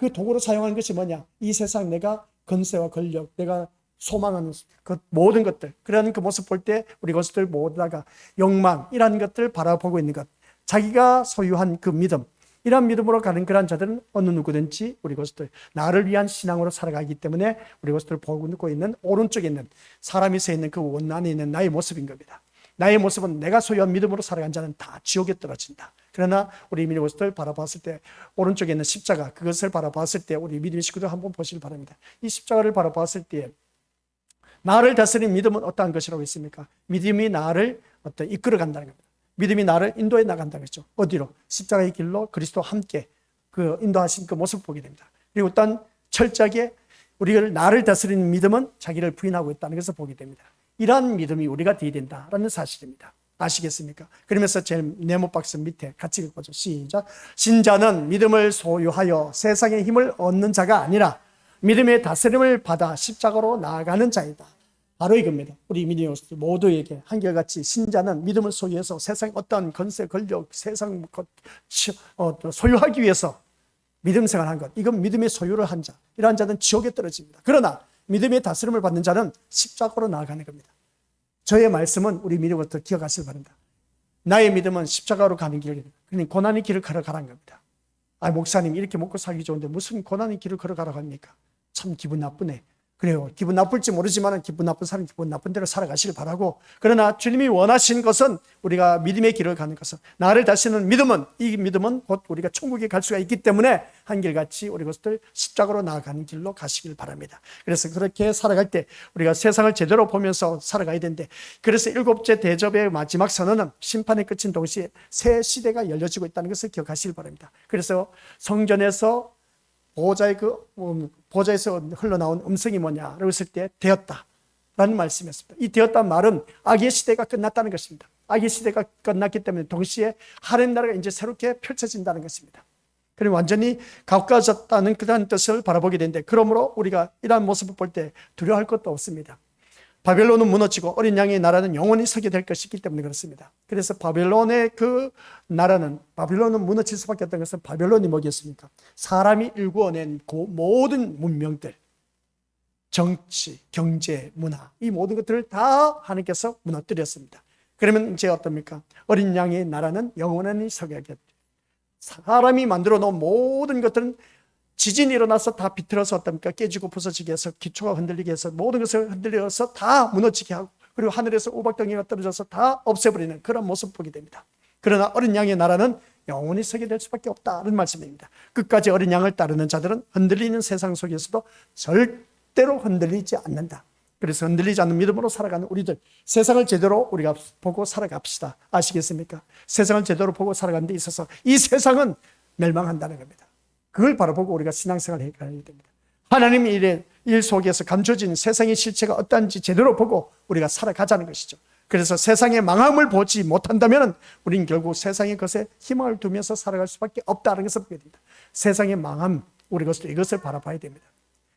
그 도구로 사용하는 것이 뭐냐? 이 세상 내가 권세와 권력, 내가 소망하는 그 모든 것들, 그런 그 모습 볼 때 우리 것들 모두다가 욕망, 이런 것들을 바라보고 있는 것, 자기가 소유한 그 믿음, 이런 믿음으로 가는 그런 자들은 어느 누구든지 우리 것들 나를 위한 신앙으로 살아가기 때문에 우리 것들을 보고 있는 오른쪽에 있는 사람이 서 있는 그 원안에 있는 나의 모습인 겁니다. 나의 모습은 내가 소유한 믿음으로 살아간 자는 다 지옥에 떨어진다. 그러나 우리 믿음의 것을 바라봤을 때 오른쪽에 있는 십자가, 그것을 바라봤을 때 우리 믿음의 식구들 한번 보시길 바랍니다. 이 십자가를 바라봤을 때 나를 다스리는 믿음은 어떠한 것이라고 했습니까? 믿음이 나를 이끌어 간다는 겁니다. 믿음이 나를 인도해 나간다는 거죠. 어디로? 십자가의 길로 그리스도와 함께 그 인도하신 그 모습을 보게 됩니다. 그리고 일단 철저하게 우리를 나를 다스리는 믿음은 자기를 부인하고 있다는 것을 보게 됩니다. 이러한 믿음이 우리가 되어야 된다라는 사실입니다. 아시겠습니까? 그러면서 제 네모 박스 밑에 같이 읽어보죠. 시작. 신자는 믿음을 소유하여 세상의 힘을 얻는 자가 아니라 믿음의 다스림을 받아 십자가로 나아가는 자이다. 바로 이겁니다. 우리 믿음의 모두에게 한결같이 신자는 믿음을 소유해서 세상의 어떤 권세, 권력, 세상 소유하기 위해서 믿음 생활한 것, 이건 믿음의 소유를 한 자, 이러한 자는 지옥에 떨어집니다. 그러나 믿음의 다스림을 받는 자는 십자가로 나아가는 겁니다. 저의 말씀은 우리 믿음을 더 기억하시기 바랍니다. 나의 믿음은 십자가로 가는 길입니다. 그러니까 고난의 길을 걸어가라는 겁니다. 목사님 이렇게 먹고 살기 좋은데 무슨 고난의 길을 걸어가라고 합니까? 참 기분 나쁘네. 그래요. 기분 나쁠지 모르지만 기분 나쁜 사람 기분 나쁜 대로 살아가시길 바라고, 그러나 주님이 원하시는 것은 우리가 믿음의 길을 가는 것은 나를 다스리는 믿음은, 이 믿음은 곧 우리가 천국에 갈 수가 있기 때문에 한결같이 우리 것들 십자가로 나아가는 길로 가시길 바랍니다. 그래서 그렇게 살아갈 때 우리가 세상을 제대로 보면서 살아가야 되는데, 그래서 일곱째 대접의 마지막 선언은 심판의 끝인 동시에 새 시대가 열려지고 있다는 것을 기억하시길 바랍니다. 그래서 성전에서 보좌에서 흘러나온 음성이 뭐냐라고 했을 때 되었다라는 말씀이었습니다. 이 되었다는 말은 악의 시대가 끝났다는 것입니다. 악의 시대가 끝났기 때문에 동시에 하나님 나라가 이제 새롭게 펼쳐진다는 것입니다. 그리고 완전히 가까워졌다는 그런 뜻을 바라보게 되는데, 그러므로 우리가 이러한 모습을 볼 때 두려워할 것도 없습니다. 바벨론은 무너지고 어린 양의 나라는 영원히 서게 될 것이기 때문에 그렇습니다. 그래서 바벨론의 그 나라는, 바벨론은 무너질 수밖에 없다는 것은 바벨론이 뭐겠습니까? 사람이 일구어낸 그 모든 문명들, 정치, 경제, 문화, 이 모든 것들을 다 하나님께서 무너뜨렸습니다. 그러면 이제 어떻습니까? 어린 양의 나라는 영원히 서게 하겠다. 사람이 만들어 놓은 모든 것들은 지진이 일어나서 다 비틀어서 어떻습니까? 깨지고 부서지게 해서, 기초가 흔들리게 해서, 모든 것을 흔들려서 다 무너지게 하고, 그리고 하늘에서 우박덩이가 떨어져서 다 없애버리는 그런 모습 보게 됩니다. 그러나 어린 양의 나라는 영원히 서게 될 수밖에 없다는 말씀입니다. 끝까지 어린 양을 따르는 자들은 흔들리는 세상 속에서도 절대로 흔들리지 않는다. 그래서 흔들리지 않는 믿음으로 살아가는 우리들, 세상을 제대로 우리가 보고 살아갑시다. 아시겠습니까? 세상을 제대로 보고 살아가는 데 있어서 이 세상은 멸망한다는 겁니다. 그걸 바라보고 우리가 신앙생활을 해야 됩니다. 하나님의 일 속에서 감춰진 세상의 실체가 어떤지 제대로 보고 우리가 살아가자는 것이죠. 그래서 세상의 망함을 보지 못한다면 우리는 결국 세상의 것에 희망을 두면서 살아갈 수밖에 없다는 것을 보게 됩니다. 세상의 망함, 우리 이것을 바라봐야 됩니다.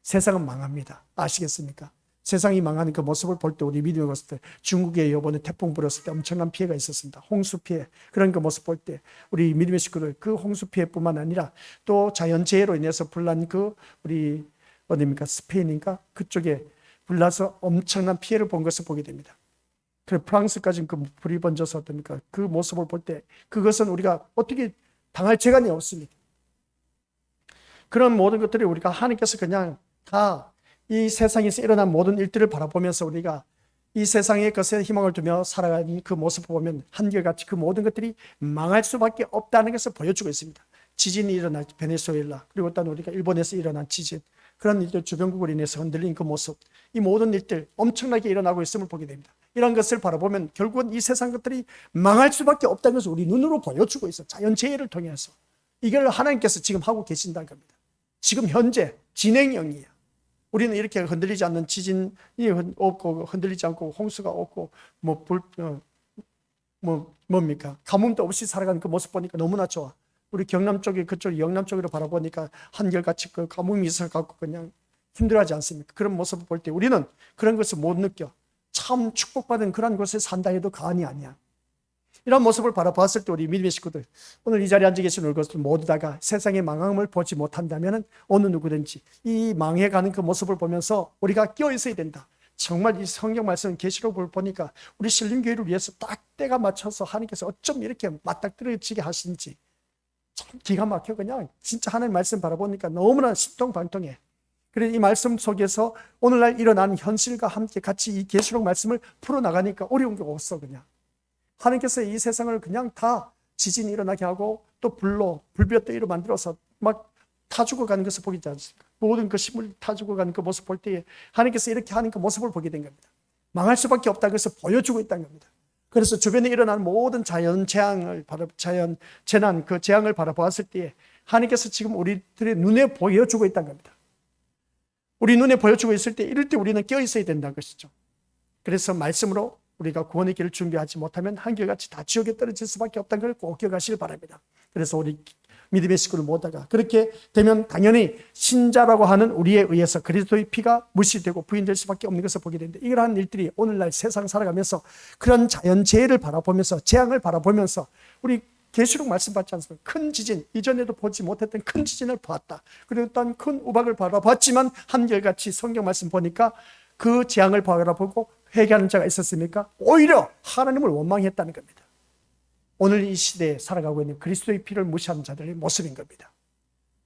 세상은 망합니다. 아시겠습니까? 세상이 망하는 그 모습을 볼 때 우리 믿음의 것들, 중국에 이번에 태풍 불었을 때 엄청난 피해가 있었습니다. 홍수 피해, 그런 그 모습 볼 때 우리 믿음의 식구들, 그 홍수 피해뿐만 아니라 또 자연재해로 인해서 불난 그 우리 어디입니까? 스페인인가? 그쪽에 불나서 엄청난 피해를 본 것을 보게 됩니다. 그리고 프랑스까지 그 불이 번져서 어떻습니까? 그 모습을 볼 때 그것은 우리가 어떻게 당할 재간이 없습니다. 그런 모든 것들이 우리가 하나님께서 그냥 다 이 세상에서 일어난 모든 일들을 바라보면서 우리가 이 세상의 것에 희망을 두며 살아가는 그 모습을 보면 한결같이 그 모든 것들이 망할 수밖에 없다는 것을 보여주고 있습니다. 지진이 일어날 때 베네수엘라, 그리고 또 우리가 일본에서 일어난 지진, 그런 일들, 주변국으로 인해서 흔들린 그 모습, 이 모든 일들 엄청나게 일어나고 있음을 보게 됩니다. 이런 것을 바라보면 결국은 이 세상 것들이 망할 수밖에 없다는 것을 우리 눈으로 보여주고 있어요. 자연재해를 통해서. 이걸 하나님께서 지금 하고 계신다는 겁니다. 지금 현재 진행형이에요. 우리는 이렇게 흔들리지 않는 지진이 없고, 흔들리지 않고 홍수가 없고, 뭡니까? 가뭄도 없이 살아가는 그 모습 보니까 너무나 좋아. 우리 경남 쪽에, 그쪽 영남 쪽으로 바라보니까 한결같이 그 가뭄이 있어갖고 그냥 힘들어하지 않습니까? 그런 모습을 볼 때 우리는 그런 것을 못 느껴. 참 축복받은 그런 곳에 산다 해도 과언이 아니야. 이런 모습을 바라봤을 때 우리 믿음의 식구들, 오늘 이 자리에 앉아 계신 우리 것들 모두 다가 세상의 망함을 보지 못한다면 어느 누구든지 이 망해가는 그 모습을 보면서 우리가 끼어 있어야 된다. 정말 이 성경 말씀 계시록을 보니까 우리 신림교회를 위해서 딱 때가 맞춰서 하나님께서 어쩜 이렇게 맞닥뜨려지게 하시는지 참 기가 막혀. 그냥 진짜 하나님 말씀 바라보니까 너무나 신통방통해. 그래서 이 말씀 속에서 오늘날 일어나는 현실과 함께 같이 이 계시록 말씀을 풀어나가니까 어려운 게 없어. 그냥 하나님께서 이 세상을 그냥 다 지진이 일어나게 하고 또 불볕더위로 만들어서 막 타 죽어가는 것을 보게 되지 않습니까? 모든 그 식물이 타 죽어가는 그 모습 볼 때에 하나님께서 이렇게 하는 그 모습을 보게 된 겁니다. 망할 수밖에 없다 그래서 보여주고 있다는 겁니다. 그래서 주변에 일어나는 모든 자연 재앙을 자연 재난 그 재앙을 바라보았을 때에 하나님께서 지금 우리들의 눈에 보여주고 있다는 겁니다. 우리 눈에 보여주고 있을 때 이럴 때 우리는 깨어 있어야 된다는 것이죠. 그래서 말씀으로 우리가 구원의 길을 준비하지 못하면 한결같이 다 지옥에 떨어질 수밖에 없다는 걸 꼭 기억하시길 바랍니다. 그래서 우리 믿음의 식구를 모다가 그렇게 되면 당연히 신자라고 하는 우리에 의해서 그리스도의 피가 무시되고 부인될 수밖에 없는 것을 보게 되는데, 이러한 일들이 오늘날 세상 살아가면서 그런 자연재해를 바라보면서 재앙을 바라보면서 우리 계시록 말씀 받지 않습니까? 큰 지진, 이전에도 보지 못했던 큰 지진을 보았다. 그리고 또한 큰 우박을 바라봤지만 한결같이 성경 말씀 보니까 그 재앙을 바라보고 회개하는 자가 있었습니까? 오히려 하나님을 원망했다는 겁니다. 오늘 이 시대에 살아가고 있는 그리스도의 피를 무시하는 자들의 모습인 겁니다.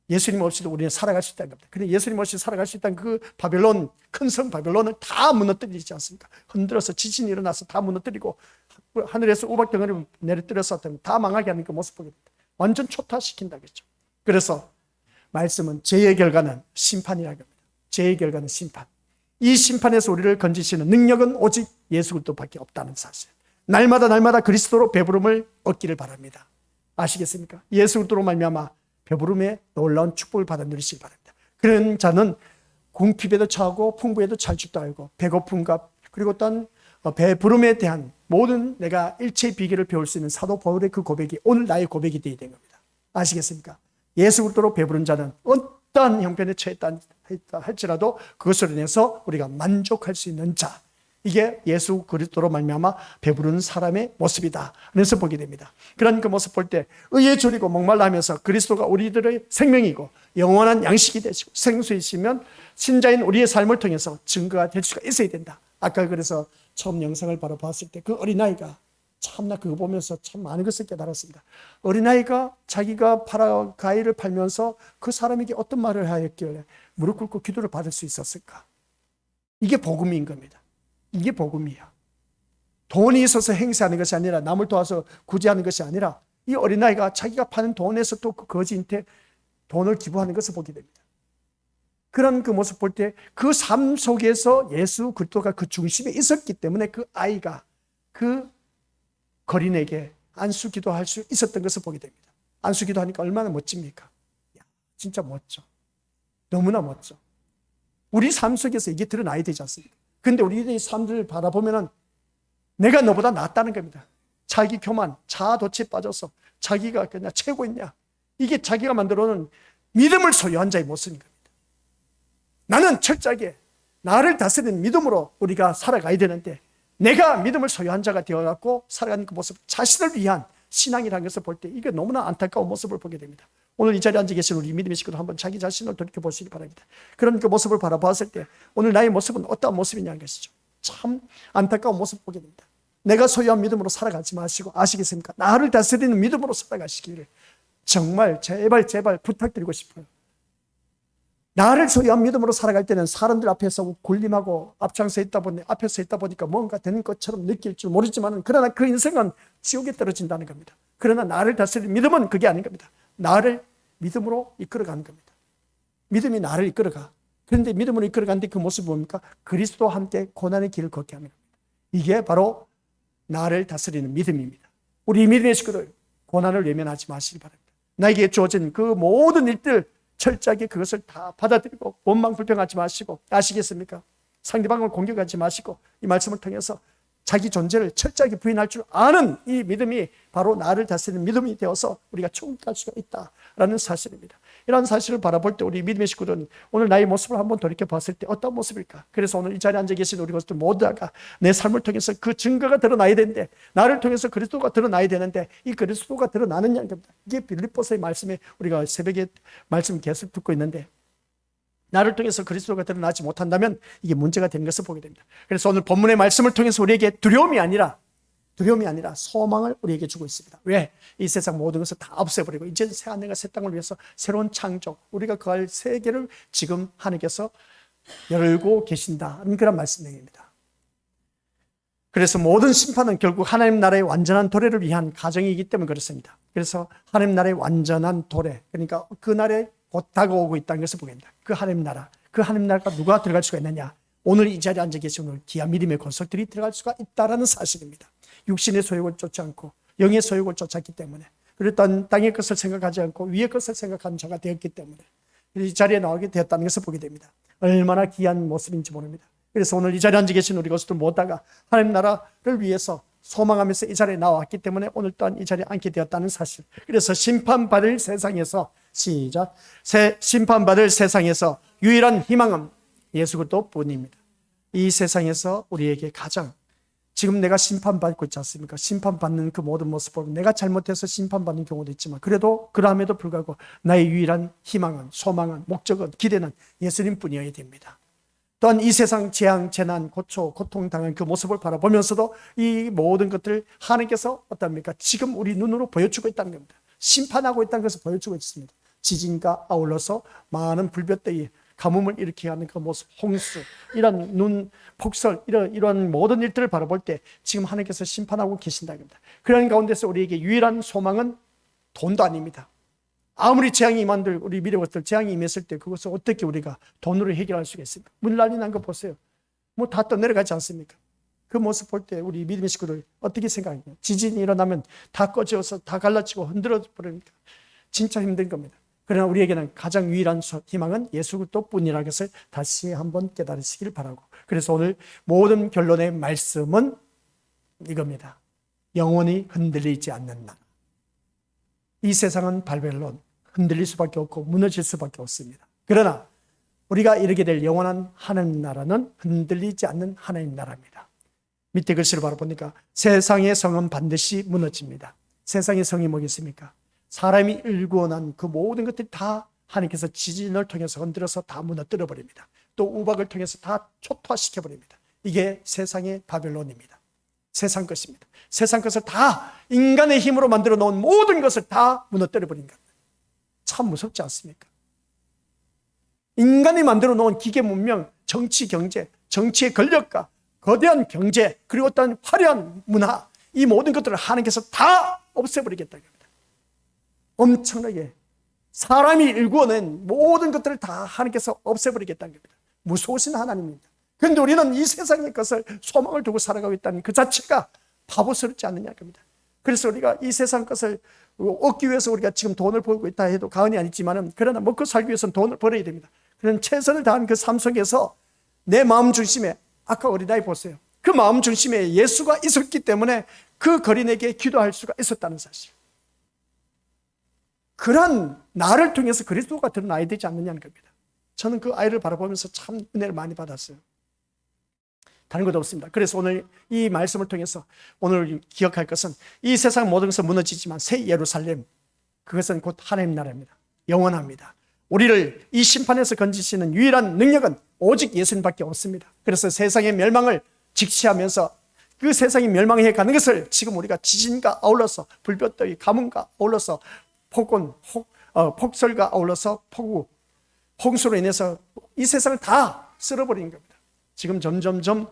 예수님 없이도 우리는 살아갈 수 있다는 겁니다. 근데 예수님 없이 살아갈 수 있다는 그 바벨론, 큰 성 바벨론을 다 무너뜨리지 않습니까? 흔들어서 지진이 일어나서 다 무너뜨리고 하늘에서 우박덩어리를 내려뜨려서 다 망하게 하는 그 모습 보게 됩니다. 완전 초타시킨다겠죠. 그래서 말씀은 죄의 결과는 심판이라고 합니다. 죄의 결과는 심판. 이 심판에서 우리를 건지시는 능력은 오직 예수 그리스도밖에 없다는 사실. 날마다 그리스도로 배부름을 얻기를 바랍니다. 아시겠습니까? 예수 그리스도로 말미암아 배부름의 놀라운 축복을 받아 누리시기 바랍니다. 그런 자는 궁핍에도 처하고 풍부에도 잘 줄도 알고 배고픔과 그리고 또한 배부름에 대한 모든 내가 일체의 비결을 배울 수 있는 사도 바울의 그 고백이 오늘 나의 고백이 되어야 된 겁니다. 아시겠습니까? 예수 그리스도로 배부른 자는 어떠한 형편에 처했다 할지라도 그것을 인해서 우리가 만족할 수 있는 자, 이게 예수 그리스도로 말미암아 배부른 사람의 모습이다. 그래서 보게 됩니다. 그런 그 모습 볼 때 의에 졸이고 목말라 하면서 그리스도가 우리들의 생명이고 영원한 양식이 되시고 생수이시면 신자인 우리의 삶을 통해서 증거가 될 수가 있어야 된다. 아까 그래서 처음 영상을 바로 봤을 때 그 어린아이가 참나 그거 보면서 참 많은 것을 깨달았습니다. 어린아이가 자기가 과일을 팔면서 그 사람에게 어떤 말을 하였길래 무릎 꿇고 기도를 받을 수 있었을까? 이게 복음인 겁니다. 이게 복음이야. 돈이 있어서 행세하는 것이 아니라 남을 도와서 구제하는 것이 아니라 이 어린아이가 자기가 파는 돈에서 또 그 거지한테 돈을 기부하는 것을 보게 됩니다. 그런 그 모습 볼 때 그 삶 속에서 예수 그리스도가 그 중심에 있었기 때문에 그 아이가 그 거린에게 안수기도 할 수 있었던 것을 보게 됩니다. 안수기도 하니까 얼마나 멋집니까? 야, 진짜 멋져. 너무나 멋져. 우리 삶 속에서 이게 드러나야 되지 않습니까? 그런데 우리의 삶들을 바라보면 내가 너보다 낫다는 겁니다. 자기 교만, 자아도취에 빠져서 자기가 그냥 최고였냐. 이게 자기가 만들어놓은 믿음을 소유한 자의 모습인 겁니다. 나는 철저하게 나를 다스리는 믿음으로 우리가 살아가야 되는데 내가 믿음을 소유한 자가 되어갖고 살아가는 그 모습, 자신을 위한 신앙이라는 것을 볼 때 이게 너무나 안타까운 모습을 보게 됩니다. 오늘 이 자리에 앉아 계신 우리 믿음의 식구들 한번 자기 자신을 돌이켜보시기 바랍니다. 그런 그 모습을 바라봤을 때 오늘 나의 모습은 어떠한 모습이냐는 것이죠. 참 안타까운 모습을 보게 됩니다. 내가 소유한 믿음으로 살아가지 마시고, 아시겠습니까? 나를 다스리는 믿음으로 살아가시기를 정말 제발 부탁드리고 싶어요. 나를 소유한 믿음으로 살아갈 때는 사람들 앞에서 군림하고 앞장서 있다 보니까 뭔가 되는 것처럼 느낄 줄 모르지만 그러나 그 인생은 지옥에 떨어진다는 겁니다. 그러나 나를 다스리는 믿음은 그게 아닌 겁니다. 나를 믿음으로 이끌어가는 겁니다. 믿음이 나를 이끌어가. 그런데 믿음으로 이끌어가는데 그 모습이 뭡니까? 그리스도와 함께 고난의 길을 걷게 하는 겁니다. 이게 바로 나를 다스리는 믿음입니다. 우리 믿음의 식구들 고난을 외면하지 마시기 바랍니다. 나에게 주어진 그 모든 일들 철저하게 그것을 다 받아들이고 원망 불평하지 마시고, 아시겠습니까? 상대방을 공격하지 마시고 이 말씀을 통해서 자기 존재를 철저하게 부인할 줄 아는 이 믿음이 바로 나를 다스리는 믿음이 되어서 우리가 천국 갈 수가 있다라는 사실입니다. 이런 사실을 바라볼 때 우리 믿음의 식구들은 오늘 나의 모습을 한번 돌이켜 봤을 때 어떤 모습일까? 그래서 오늘 이 자리에 앉아 계신 우리 것들 모두가 내 삶을 통해서 그 증거가 드러나야 되는데, 나를 통해서 그리스도가 드러나야 되는데 이 그리스도가 드러나느냐는 겁니다. 이게 빌립보서의 말씀에 우리가 새벽에 말씀 계속 듣고 있는데, 나를 통해서 그리스도가 드러나지 못한다면 이게 문제가 되는 것을 보게 됩니다. 그래서 오늘 본문의 말씀을 통해서 우리에게 두려움이 아니라 소망을 우리에게 주고 있습니다. 왜? 이 세상 모든 것을 다 없애버리고 이제 새 하늘과 새 땅을 위해서 새로운 창조, 우리가 거할 세계를 지금 하나님께서 열고 계신다는 그런 말씀입니다. 그래서 모든 심판은 결국 하나님 나라의 완전한 도래를 위한 과정이기 때문에 그렇습니다. 그래서 하나님 나라의 완전한 도래, 그러니까 그 날에 곧 다가오고 있다는 것을 보게 됩니다. 그 하나님 나라가 누가 들어갈 수가 있느냐? 오늘 이 자리에 앉아 계신 오늘 귀한 믿음의 권속들이 들어갈 수가 있다라는 사실입니다. 육신의 소욕을 쫓지 않고 영의 소욕을 쫓았기 때문에, 그리고 땅의 것을 생각하지 않고 위의 것을 생각하는 자가 되었기 때문에 이 자리에 나오게 되었다는 것을 보게 됩니다. 얼마나 귀한 모습인지 모릅니다. 그래서 오늘 이 자리에 앉아 계신 우리 것들 모두가 하나님 나라를 위해서 소망하면서 이 자리에 나왔기 때문에 오늘 또한 이 자리에 앉게 되었다는 사실. 그래서 심판받을 세상에서 심판받을 세상에서 유일한 희망은 예수 그리스도 뿐입니다. 이 세상에서 우리에게 가장, 지금 내가 심판받고 있지 않습니까? 심판받는 그 모든 모습을 내가 잘못해서 심판받는 경우도 있지만, 그래도 그럼에도 불구하고 나의 유일한 희망은, 소망은, 목적은, 기대는 예수님 뿐이어야 됩니다. 또한 이 세상 재앙, 재난, 고통당한 그 모습을 바라보면서도 이 모든 것들을 하나님께서 어떻습니까? 지금 우리 눈으로 보여주고 있다는 겁니다. 심판하고 있다는 것을 보여주고 있습니다. 지진과 아울러서 많은 불볕더위, 가뭄을 일으키게 하는 그 모습, 홍수, 이런 눈, 폭설, 이런 모든 일들을 바라볼 때 지금 하나님께서 심판하고 계신다는 겁니다. 그런 가운데서 우리에게 유일한 소망은 돈도 아닙니다. 아무리 재앙이 임한들, 우리 미래것들 재앙이 임했을 때 그것을 어떻게 우리가 돈으로 해결할 수가 있습니까? 물난리 난 거 보세요. 뭐 다 떠내려가지 않습니까? 그 모습 볼 때 우리 믿음의 식구들 어떻게 생각해요? 지진이 일어나면 다 꺼져서 다 갈라지고 흔들어 버리니까 진짜 힘든 겁니다. 그러나 우리에게는 가장 유일한 희망은 예수 그리스도 뿐이라는 것을 다시 한번 깨달으시길 바라고, 그래서 오늘 모든 결론의 말씀은 이겁니다. 영원히 흔들리지 않는 나라. 이 세상은 바벨론, 흔들릴 수밖에 없고 무너질 수밖에 없습니다. 그러나 우리가 이르게 될 영원한 하나님 나라는 흔들리지 않는 하나님 나라입니다. 밑에 글씨를 바라보니까 세상의 성은 반드시 무너집니다. 세상의 성이 뭐겠습니까? 사람이 일구어난 그 모든 것들이 다 하나님께서 지진을 통해서 흔들어서 다 무너뜨려 버립니다. 또 우박을 통해서 다 초토화시켜 버립니다. 이게 세상의 바벨론입니다. 세상 것입니다. 세상 것을 다 인간의 힘으로 만들어 놓은 모든 것을 다 무너뜨려 버린 겁니다. 참 무섭지 않습니까? 인간이 만들어 놓은 기계 문명, 정치 경제, 정치의 권력과 거대한 경제, 그리고 어떤 화려한 문화, 이 모든 것들을 하나님께서 다 없애버리겠다는 겁니다. 엄청나게 사람이 일구어낸 모든 것들을 다 하나님께서 없애버리겠다는 겁니다. 무서우신 하나님입니다. 그런데 우리는 이 세상의 것을 소망을 두고 살아가고 있다는 그 자체가 바보스럽지 않느냐 겁니다. 그래서 우리가 이 세상 것을 얻기 위해서 우리가 지금 돈을 벌고 있다 해도 과언이 아니지만은, 그러나 먹고 살기 위해서는 돈을 벌어야 됩니다. 그런 최선을 다한 그 삶 속에서 내 마음 중심에, 아까 어린아이 보세요. 그 마음 중심에 예수가 있었기 때문에 그 거린에게 기도할 수가 있었다는 사실. 그런 나를 통해서 그리스도가 드러나야 되지 않느냐는 겁니다. 저는 그 아이를 바라보면서 참 은혜를 많이 받았어요. 다른 것도 없습니다. 그래서 오늘 이 말씀을 통해서 오늘 기억할 것은 이 세상 모든 것은 무너지지만 새 예루살렘, 그것은 곧 하나님 나라입니다. 영원합니다. 우리를 이 심판에서 건지시는 유일한 능력은 오직 예수님밖에 없습니다. 그래서 세상의 멸망을 직시하면서 그 세상이 멸망해 가는 것을 지금 우리가 지진과 아울러서 불볕더위, 가뭄과 아울러서 폭군, 폭설과 아울러서 폭우, 홍수로 인해서 이 세상을 다 쓸어버리는 겁니다. 지금 점점점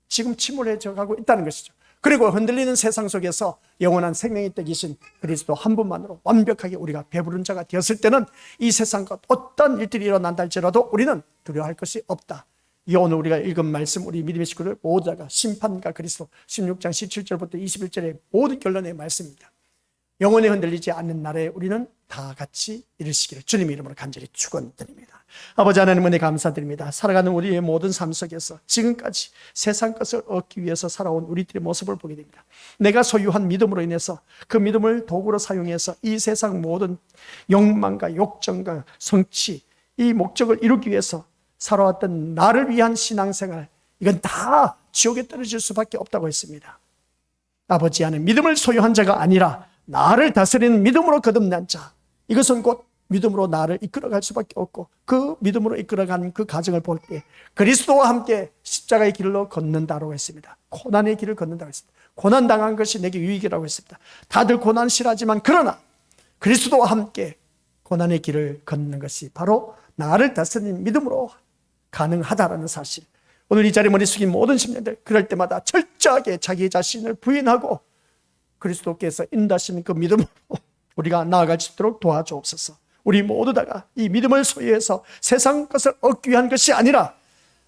지금 침울해져 가고 있다는 것이죠. 그리고 흔들리는 세상 속에서 영원한 생명이 되기신 그리스도 한 분만으로 완벽하게 우리가 배부른 자가 되었을 때는 이 세상과 어떤 일들이 일어난다 할지라도 우리는 두려워할 것이 없다. 이 오늘 우리가 읽은 말씀, 우리 믿음의 식구들 모두가 심판과 그리스도 16장 17절부터 21절의 모든 결론의 말씀입니다. 영원히 흔들리지 않는 날에 우리는 다 같이 이르시기를 주님의 이름으로 간절히 축원드립니다. 아버지 하나님 은혜 감사드립니다. 살아가는 우리의 모든 삶 속에서 지금까지 세상 것을 얻기 위해서 살아온 우리들의 모습을 보게 됩니다. 내가 소유한 믿음으로 인해서 그 믿음을 도구로 사용해서 이 세상 모든 욕망과 욕정과 성취, 이 목적을 이루기 위해서 살아왔던 나를 위한 신앙생활, 이건 다 지옥에 떨어질 수밖에 없다고 했습니다. 아버지 안에 믿음을 소유한 자가 아니라 나를 다스리는 믿음으로 거듭난 자, 이것은 곧 믿음으로 나를 이끌어갈 수밖에 없고, 그 믿음으로 이끌어가는 그 과정을 볼 때 그리스도와 함께 십자가의 길로 걷는다고 했습니다. 고난의 길을 걷는다고 했습니다. 고난당한 것이 내게 유익이라고 했습니다. 다들 고난 싫어하지만 그러나 그리스도와 함께 고난의 길을 걷는 것이 바로 나를 다스리는 믿음으로 가능하다라는 사실, 오늘 이 자리에 머리 숙인 모든 심령들, 그럴 때마다 철저하게 자기 자신을 부인하고 그리스도께서 인도하시는 그 믿음으로 우리가 나아갈 수 있도록 도와주옵소서. 우리 모두 다가 이 믿음을 소유해서 세상 것을 얻기 위한 것이 아니라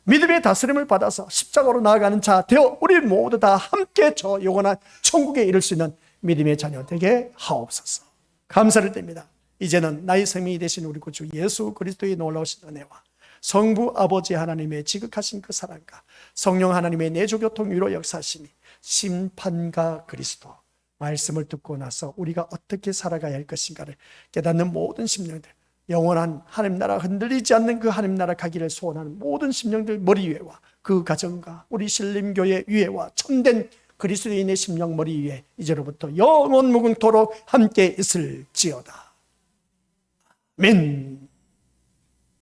믿음의 다스림을 받아서 십자가로 나아가는 자 되어 우리 모두 다 함께 저 영원한 천국에 이를 수 있는 믿음의 자녀 되게 하옵소서. 감사를 드립니다. 이제는 나의 생명이 되신 우리 구주 예수 그리스도의 놀라우신 은혜와 성부 아버지 하나님의 지극하신 그 사랑과 성령 하나님의 내조교통 위로 역사하심이 심판과 그리스도 말씀을 듣고 나서 우리가 어떻게 살아가야 할 것인가를 깨닫는 모든 심령들, 영원한 하나님 나라 흔들리지 않는 그 하나님 나라 가기를 소원하는 모든 심령들 머리 위에와 그 가정과 우리 신림교회 위에와 참된 그리스도인의 심령 머리 위에 이제로부터 영원 무궁토록 함께 있을지어다. 아멘.